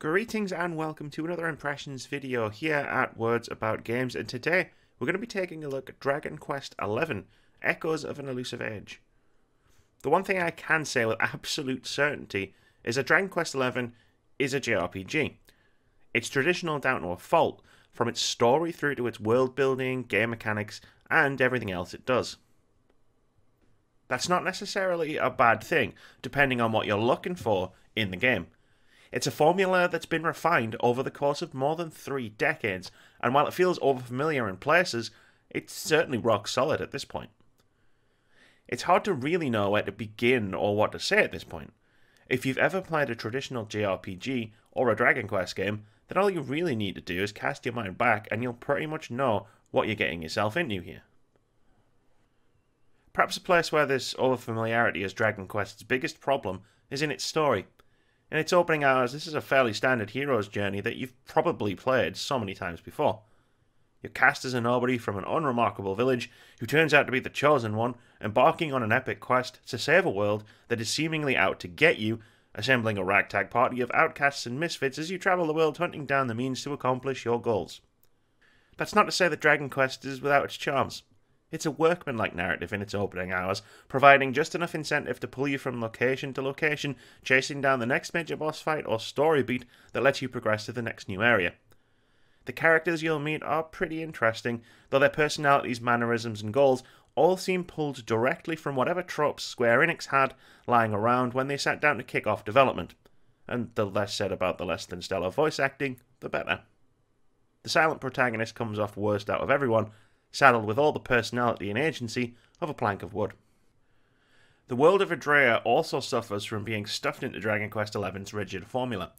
Greetings and welcome to another impressions video here at Words About Games, and today we're going to be taking a look at Dragon Quest XI, Echoes of an Elusive Age. The one thing I can say with absolute certainty is that Dragon Quest XI is a JRPG. It's traditional down to a fault, from its story through to its world building, game mechanics, and everything else it does. That's not necessarily a bad thing, depending on what you're looking for in the game. It's a formula that's been refined over the course of more than 3 decades, and while it feels overfamiliar in places, it's certainly rock solid at this point. It's hard to really know where to begin or what to say at this point. If you've ever played a traditional JRPG or a Dragon Quest game, then all you really need to do is cast your mind back and you'll pretty much know what you're getting yourself into here. Perhaps a place where this overfamiliarity is Dragon Quest's biggest problem is in its story. In its opening hours, this is a fairly standard hero's journey that you've probably played so many times before. You're cast as a nobody from an unremarkable village who turns out to be the chosen one, embarking on an epic quest to save a world that is seemingly out to get you, assembling a ragtag party of outcasts and misfits as you travel the world hunting down the means to accomplish your goals. That's not to say that Dragon Quest is without its charms. It's a workmanlike narrative in its opening hours, providing just enough incentive to pull you from location to location, chasing down the next major boss fight or story beat that lets you progress to the next new area. The characters you'll meet are pretty interesting, though their personalities, mannerisms and goals all seem pulled directly from whatever tropes Square Enix had lying around when they sat down to kick off development. And the less said about the less than stellar voice acting, the better. The silent protagonist comes off worst out of everyone, saddled with all the personality and agency of a plank of wood. The world of Adrea also suffers from being stuffed into Dragon Quest XI's rigid formula.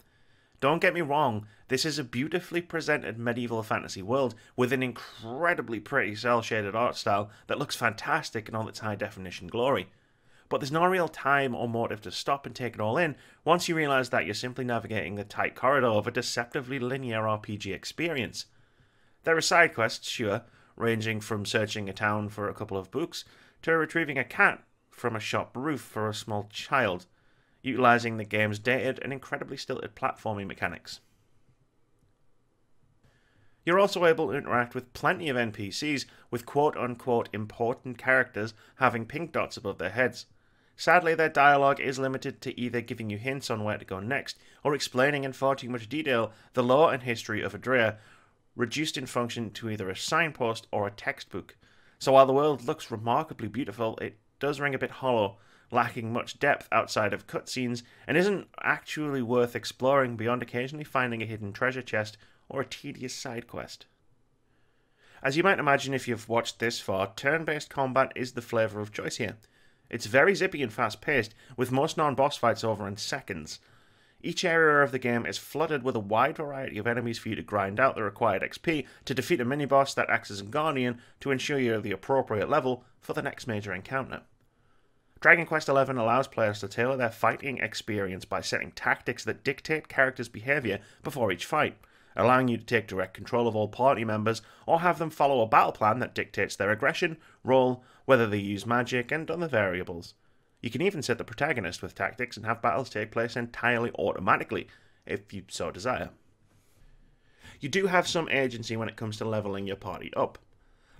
Don't get me wrong, this is a beautifully presented medieval fantasy world with an incredibly pretty cel-shaded art style that looks fantastic in all its high-definition glory. But there's no real time or motive to stop and take it all in once you realise that you're simply navigating the tight corridor of a deceptively linear RPG experience. There are side quests, sure, ranging from searching a town for a couple of books to retrieving a cat from a shop roof for a small child, utilising the game's dated and incredibly stilted platforming mechanics. You're also able to interact with plenty of NPCs, with quote-unquote important characters having pink dots above their heads. Sadly, their dialogue is limited to either giving you hints on where to go next, or explaining in far too much detail the lore and history of Adrea, reduced in function to either a signpost or a textbook. So while the world looks remarkably beautiful, it does ring a bit hollow, lacking much depth outside of cutscenes, and isn't actually worth exploring beyond occasionally finding a hidden treasure chest or a tedious side quest. As you might imagine if you've watched this far, turn-based combat is the flavour of choice here. It's very zippy and fast-paced, with most non-boss fights over in seconds. Each area of the game is flooded with a wide variety of enemies for you to grind out the required XP to defeat a mini-boss that acts as a guardian to ensure you're the appropriate level for the next major encounter. Dragon Quest XI allows players to tailor their fighting experience by setting tactics that dictate characters' behaviour before each fight, allowing you to take direct control of all party members or have them follow a battle plan that dictates their aggression, role, whether they use magic, and other variables. You can even set the protagonist with tactics and have battles take place entirely automatically, if you so desire. You do have some agency when it comes to leveling your party up.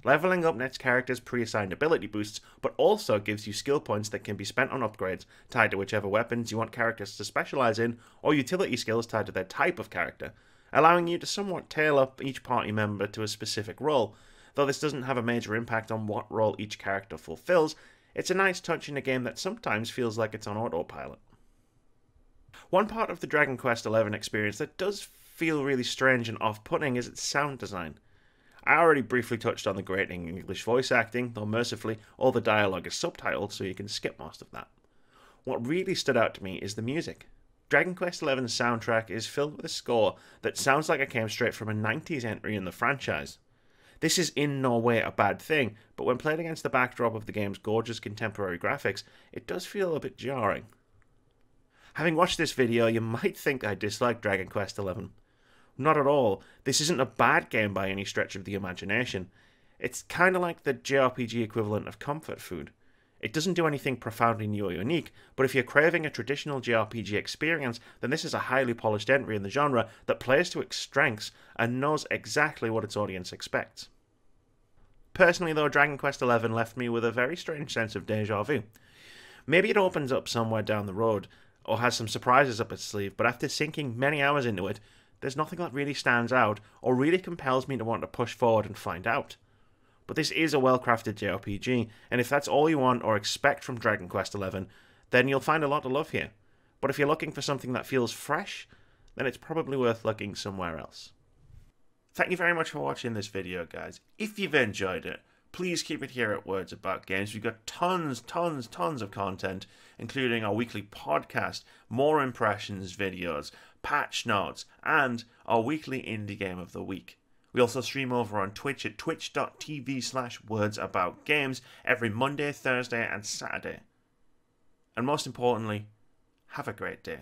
Leveling up nets characters pre-assigned ability boosts, but also gives you skill points that can be spent on upgrades tied to whichever weapons you want characters to specialise in, or utility skills tied to their type of character, allowing you to somewhat tailor each party member to a specific role. Though this doesn't have a major impact on what role each character fulfills, it's a nice touch in a game that sometimes feels like it's on autopilot. One part of the Dragon Quest XI experience that does feel really strange and off-putting is its sound design. I already briefly touched on the grating English voice acting, though mercifully all the dialogue is subtitled so you can skip most of that. What really stood out to me is the music. Dragon Quest XI's soundtrack is filled with a score that sounds like it came straight from a 90s entry in the franchise. This is in no way a bad thing, but when played against the backdrop of the game's gorgeous contemporary graphics, it does feel a bit jarring. Having watched this video, you might think I dislike Dragon Quest XI. Not at all. This isn't a bad game by any stretch of the imagination. It's kinda like the JRPG equivalent of comfort food. It doesn't do anything profoundly new or unique, but if you're craving a traditional JRPG experience, then this is a highly polished entry in the genre that plays to its strengths and knows exactly what its audience expects. Personally though, Dragon Quest XI left me with a very strange sense of deja vu. Maybe it opens up somewhere down the road, or has some surprises up its sleeve, but after sinking many hours into it, there's nothing that really stands out, or really compels me to want to push forward and find out. But this is a well-crafted JRPG, and if that's all you want or expect from Dragon Quest XI, then you'll find a lot to love here. But if you're looking for something that feels fresh, then it's probably worth looking somewhere else. Thank you very much for watching this video, guys. If you've enjoyed it, please keep it here at Words About Games. We've got tons of content, including our weekly podcast, more impressions videos, patch notes, and our weekly indie game of the week. We also stream over on Twitch at twitch.tv/wordsaboutgames every Monday, Thursday, and Saturday. And most importantly, have a great day.